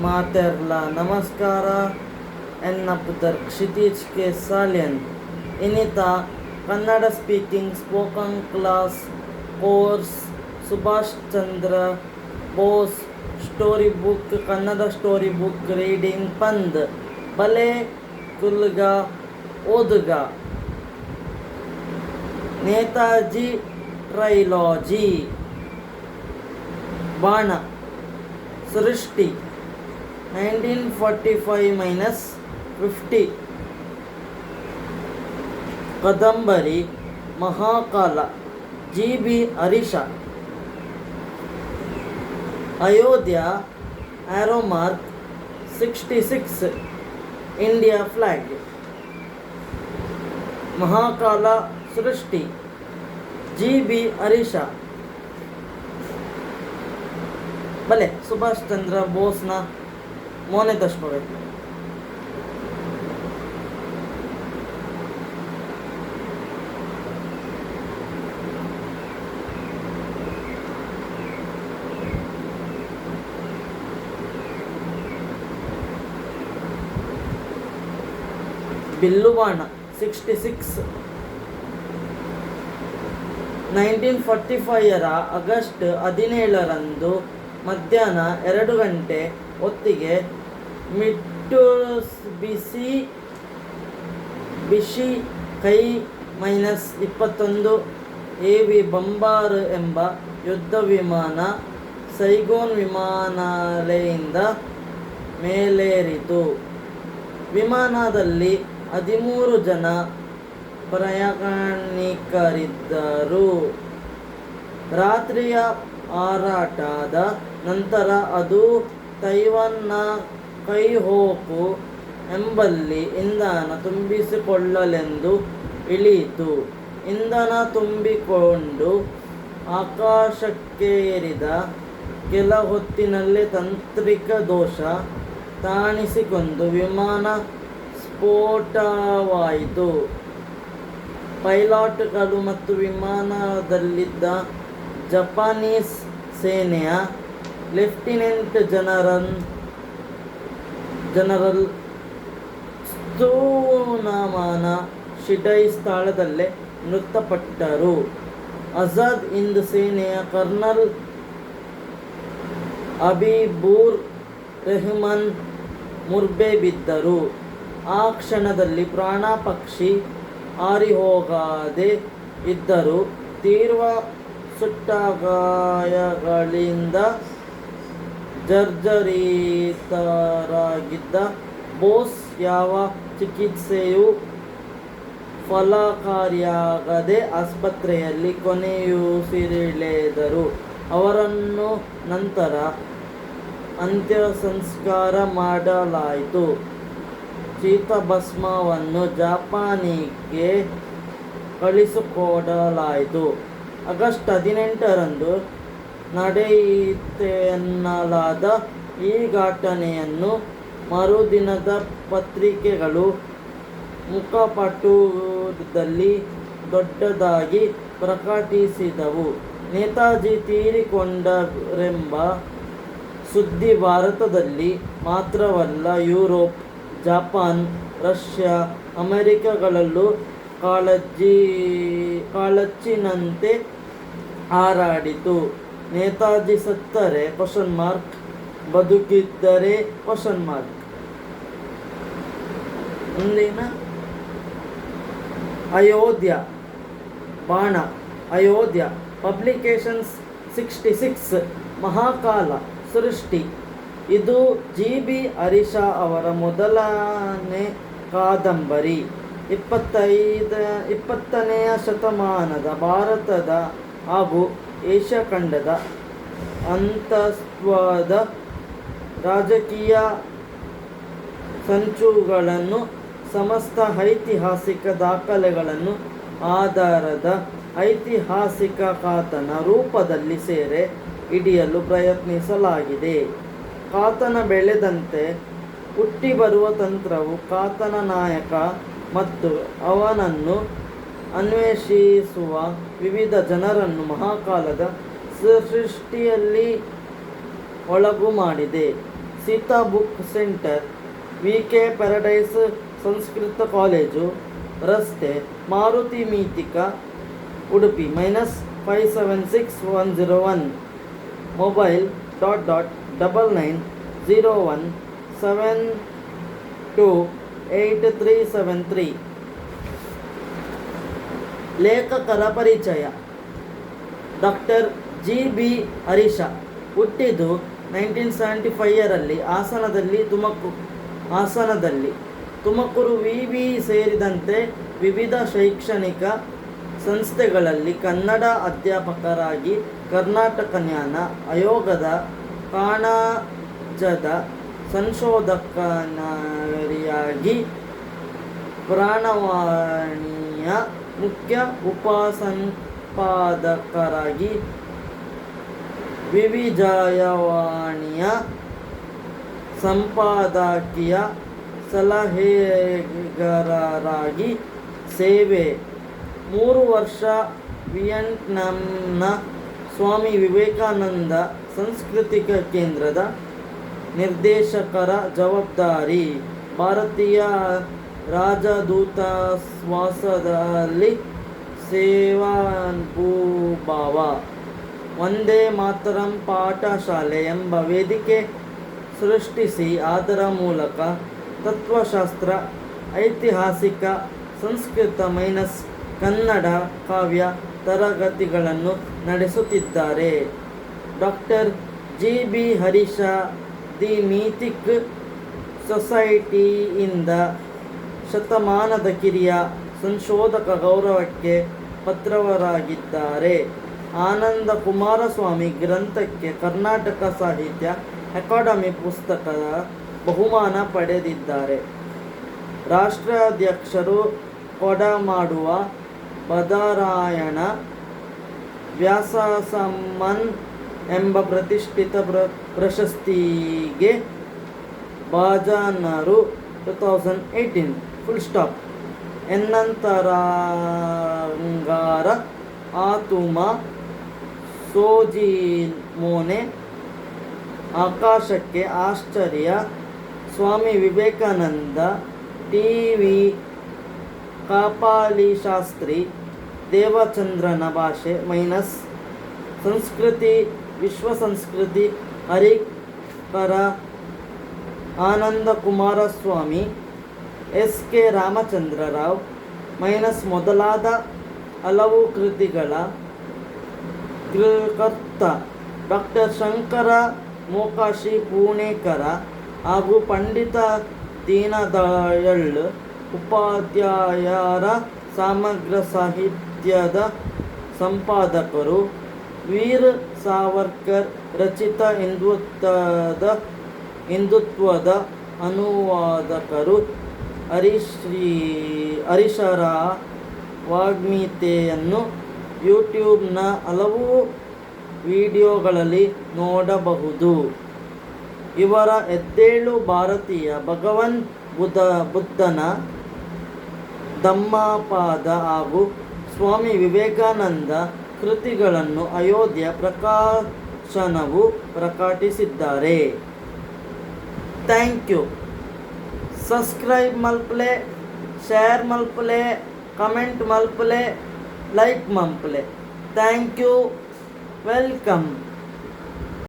ಮಾತೆರ್ಲ ನಮಸ್ಕಾರ. ಎನ್ನಪುದರ್ ಕ್ಷಿತಿಜ್ ಕೆ ಸಾಲಿಯನ್ ಇನ್ನಿತ Kannada speaking spoken class course Subhash Chandra Bose story book Kannada story book reading ಪಂದ್ ಬಲೆ ಕುಲ್ಗ ಓದುಗ ನೇತಾಜಿ ಟ್ರೈಲಾಜಿ ಬಾಣ ಸೃಷ್ಟಿ 1945-50 ಕದಂಬರಿ Mahakala GB. Harisha Ayodhya arrow mark 66 India flag Mahakala Srishti GB. Harish ಬಲೆ ಸುಭಾಷ್ ಚಂದ್ರ ಬೋಸ್ನ ಮೋನೆ ತಸ್ಕೋಬೇಕು. ಬಿಲ್ಲುಬಾಣ 66 1945 ಆಗಸ್ಟ್ 17 ಮಧ್ಯಾಹ್ನ 2 ಗಂಟೆ ಹೊತ್ತಿಗೆ ಬಿಸಿ ಕೈ -21 AV ಬಂಬಾರ್ ಎಂಬ ಯುದ್ಧ ವಿಮಾನ ಸೈಗೋನ್ ವಿಮಾನಾಲಯದಿಂದ ಮೇಲೇರಿತು. ವಿಮಾನದಲ್ಲಿ 13 ಜನ ಪ್ರಯಾಣಿಕರಿದ್ದರು. ರಾತ್ರಿಯ ಹಾರಾಟದ ನಂತರ ಅದು ತೈವಾನ್ನ ಕೈಹೋಕು ಎಂಬಲ್ಲಿ ಇಂಧನ ತುಂಬಿಸಿಕೊಳ್ಳಲೆಂದು ಇಳಿಯಿತು. ಇಂಧನ ತುಂಬಿಕೊಂಡು ಆಕಾಶಕ್ಕೇರಿದ ಕೆಲ ಹೊತ್ತಿನಲ್ಲೇ ತಾಂತ್ರಿಕ ದೋಷ ಕಾಣಿಸಿಕೊಂಡು ವಿಮಾನ ಸ್ಫೋಟವಾಯಿತು. ಪೈಲಟ್ಗಳು ಮತ್ತು ವಿಮಾನದಲ್ಲಿದ್ದ ಜಪಾನೀಸ್ ಸೇನೆಯ ಲೆಫ್ಟಿನೆಂಟ್ ಜನರಲ್ ತ್ಸುನಾಮಾನ ಶಿಡೈ ಸ್ಥಳದಲ್ಲೇ ಮೃತಪಟ್ಟರು. ಆಜಾದ್ ಹಿಂದ್ ಸೇನೆಯ ಕರ್ನಲ್ ಹಬೀಬುರ್ ರೆಹಮಾನ್ ಮುರ್ಬೆ ಬಿದ್ದರು. ಆ ಕ್ಷಣದಲ್ಲಿ ಪ್ರಾಣ ಪಕ್ಷಿ ಹಾರಿಹೋಗದೆ ಇದ್ದರು. ತೀವ್ರ ಸುಟ್ಟಗಾಯಗಳಿಂದ ಜರ್ಜರಿತರಾಗಿದ್ದ ಬೋಸ್ ಯಾವ ಚಿಕಿತ್ಸೆಯೂ ಫಲಕಾರಿಯಾಗದೆ ಆಸ್ಪತ್ರೆಯಲ್ಲಿ ಕೊನೆಯುಸಿರೆಳೆದರು. ಅವರನ್ನು ನಂತರ ಅಂತ್ಯಸಂಸ್ಕಾರ ಮಾಡಲಾಯಿತು. ಚಿತಾಭಸ್ಮವನ್ನು ಜಪಾನಿಗೆ ಕಳಿಸಿಕೊಡಲಾಯಿತು. ಆಗಸ್ಟ್ 18 ನಡೆಯಿತೆನ್ನಲಾದ ಈ ಘಟನೆಯನ್ನು ಮರುದಿನದ ಪತ್ರಿಕೆಗಳು ಮುಖಪುಟದಲ್ಲಿ ದೊಡ್ಡದಾಗಿ ಪ್ರಕಟಿಸಿದವು. ನೇತಾಜಿ ತೀರಿಕೊಂಡರೆಂಬ ಸುದ್ದಿ ಭಾರತದಲ್ಲಿ ಮಾತ್ರವಲ್ಲ, ಯುರೋಪ್, ಜಪಾನ್, ರಷ್ಯಾ, ಅಮೆರಿಕಗಳಲ್ಲೂ ಕಾಳಚ್ಚಿನಂತೆ ಹಾರಾಡಿತು. ನೇತಾಜಿ ಸತ್ತರೆ ? ಬದುಕಿದ್ದರೆ ? ಮುಂದಿನ ಅಯೋಧ್ಯ ಬಾಣ ಅಯೋಧ್ಯ ಪಬ್ಲಿಕೇಶನ್ಸ್ 66 ಮಹಾಕಾಲ ಸೃಷ್ಟಿ. ಇದು ಜಿ.ಬಿ. ಹರೀಶ ಅವರ ಮೊದಲನೇ ಕಾದಂಬರಿ. 20ನೇ ಶತಮಾನದ ಭಾರತದ ಹಾಗೂ ಏಷ್ಯಾ ಖಂಡದ ಅಂತಸ್ತ್ವದ ರಾಜಕೀಯ ಸಂಚುಗಳನ್ನು ಸಮಸ್ತ ಐತಿಹಾಸಿಕ ದಾಖಲೆಗಳನ್ನು ಆಧಾರದ ಐತಿಹಾಸಿಕ ಕಾತನ ರೂಪದಲ್ಲಿ ಸೆರೆ ಹಿಡಿಯಲು ಪ್ರಯತ್ನಿಸಲಾಗಿದೆ. ಕಾತನ ಬೆಳೆದಂತೆ ಹುಟ್ಟಿಬರುವ ತಂತ್ರವು ಕಾತನ ನಾಯಕ ಮತ್ತು ಅವನನ್ನು ಅನ್ವೇಷಿಸುವ ವಿವಿಧ ಜನರನ್ನು ಮಹಾಕಾಲದ ಸೃಷ್ಟಿಯಲ್ಲಿ ಒಳಗು ಮಾಡಿದೆ. Sita book centre, VK paradise Sanskrit college, ರಸ್ತೆ ಮಾರುತಿ ಮೀತಿಕ, ಉಡುಪಿ -576101. ಮೊಬೈಲ್ $.9901728373. ಲೇಖಕರ ಪರಿಚಯ. ಡಾಕ್ಟರ್ GB ಹರೀಶ ಹುಟ್ಟಿದ್ದು 1975ರಲ್ಲಿ ಹಾಸನದಲ್ಲಿ. ತುಮಕೂರು ವಿವಿ ಸೇರಿದಂತೆ ವಿವಿಧ ಶೈಕ್ಷಣಿಕ ಸಂಸ್ಥೆಗಳಲ್ಲಿ ಕನ್ನಡ ಅಧ್ಯಾಪಕರಾಗಿ, ಕರ್ನಾಟಕ ಜ್ಞಾನ ಆಯೋಗದ ಕಣಜದ ಸಂಶೋಧಕರಾಗಿ, ಪ್ರಾಣವಾಣಿಯ ಮುಖ್ಯ ಉಪಸಂಪಾದಕರಾಗಿ, ವಿವಿಜಯವಾಣಿಯ ಸಂಪಾದಕೀಯ ಸಲಹೆಗಾರರಾಗಿ ಸೇವೆ. 3 ವರ್ಷ ವಿಯೆಟ್ನಾಂನ ಸ್ವಾಮಿ ವಿವೇಕಾನಂದ ಸಾಂಸ್ಕೃತಿಕ ಕೇಂದ್ರದ ನಿರ್ದೇಶಕರ ಜವಾಬ್ದಾರಿ. ಭಾರತೀಯ ರಾಜದೂತವಾಸದಲ್ಲಿ ಸೇವಾನುಭವ. ವಂದೇ ಮಾತರಂ ಪಾಠಶಾಲೆ ಎಂಬ ವೇದಿಕೆ ಸೃಷ್ಟಿಸಿ ಅದರ ಮೂಲಕ ತತ್ವಶಾಸ್ತ್ರ, ಐತಿಹಾಸಿಕ, ಸಂಸ್ಕೃತ ಕನ್ನಡ ಕಾವ್ಯ ತರಗತಿಗಳನ್ನು ನಡೆಸುತ್ತಿದ್ದಾರೆ. ಡಾಕ್ಟರ್ GB ಹರೀಶ ದಿ ಮೀಥಿಕ್ ಸೊಸೈಟಿಯಿಂದ ಶತಮಾನದ ಕಿರಿಯ ಸಂಶೋಧಕ ಗೌರವಕ್ಕೆ ಪಾತ್ರರಾಗಿದ್ದಾರೆ. ಆನಂದ ಕುಮಾರಸ್ವಾಮಿ ಗ್ರಂಥಕ್ಕೆ ಕರ್ನಾಟಕ ಸಾಹಿತ್ಯ ಅಕಾಡೆಮಿ ಪುಸ್ತಕದ ಬಹುಮಾನ ಪಡೆದಿದ್ದಾರೆ. ರಾಷ್ಟ್ರಾಧ್ಯಕ್ಷರು ಕೊಡಮಾಡುವ ಬಾದರಾಯಣ ವ್ಯಾಸಸಮ್ಮಾನ್ ಎಂಬ ಪ್ರತಿಷ್ಠಿತ ಪ್ರಶಸ್ತಿಗೆ ಭಾಜನರು 2018. ಎನ್ನಂತರಂಗಾರ ಆತುಮ ಸೋಜಿಮೋನೆ ಆಕಾಶಕ್ಕೆ ಆಶ್ಚರ್ಯ. ಸ್ವಾಮಿ ವಿವೇಕಾನಂದ TV ಕಾಪಾಲಿಶಾಸ್ತ್ರಿ ದೇವಚಂದ್ರನ ಭಾಷೆ ಸಂಸ್ಕೃತಿ ವಿಶ್ವ ಸಂಸ್ಕೃತಿ ಹರಿಕರ ಆನಂದ ಕುಮಾರಸ್ವಾಮಿ SK ರಾಮಚಂದ್ರ ರಾವ್ ಮೊದಲಾದ ಹಲವು ಕೃತಿಗಳ ಕರ್ತ ಡಾಕ್ಟರ್ ಶಂಕರ ಮೊಕಾಶಿ ಪುಣೇಕರ ಹಾಗೂ ಪಂಡಿತ ದೀನದಯಾಳ್ ಉಪಾಧ್ಯಾಯರ ಸಮಗ್ರ ಸಾಹಿತ್ಯದ ಸಂಪಾದಕರು. ವೀರ್ ಸಾವರ್ಕರ್ ರಚಿತ ಹಿಂದುತ್ವದ ಅನುವಾದಕರು. ಹರೀಶರ ವಾಗ್ಮಿತೆಯನ್ನು ಯೂಟ್ಯೂಬ್ನ ಹಲವು ವಿಡಿಯೋಗಳಲ್ಲಿ ನೋಡಬಹುದು. ಇವರ ಎದ್ದೇಳು ಭಾರತೀಯ ಭಗವಾನ್ ಬುದ್ಧನ ಧಮ್ಮಪಾದ ಹಾಗೂ ಸ್ವಾಮಿ ವಿವೇಕಾನಂದ ಕೃತಿಗಳನ್ನು ಅಯೋಧ್ಯ ಪ್ರಕಾಶನವು ಪ್ರಕಟಿಸಿದ್ದಾರೆ. Thank you. ಸಬ್ಸ್ಕ್ರೈಬ್ ಮಲ್ಪಲೆ, ಶೇರ್ ಮಲ್ಪಲೆ, ಕಮೆಂಟ್ ಮಲ್ಪಲೆ, ಲೈಕ್ ಮಲ್ಪಲೆ. Thank you. ವೆಲ್ಕಮ್.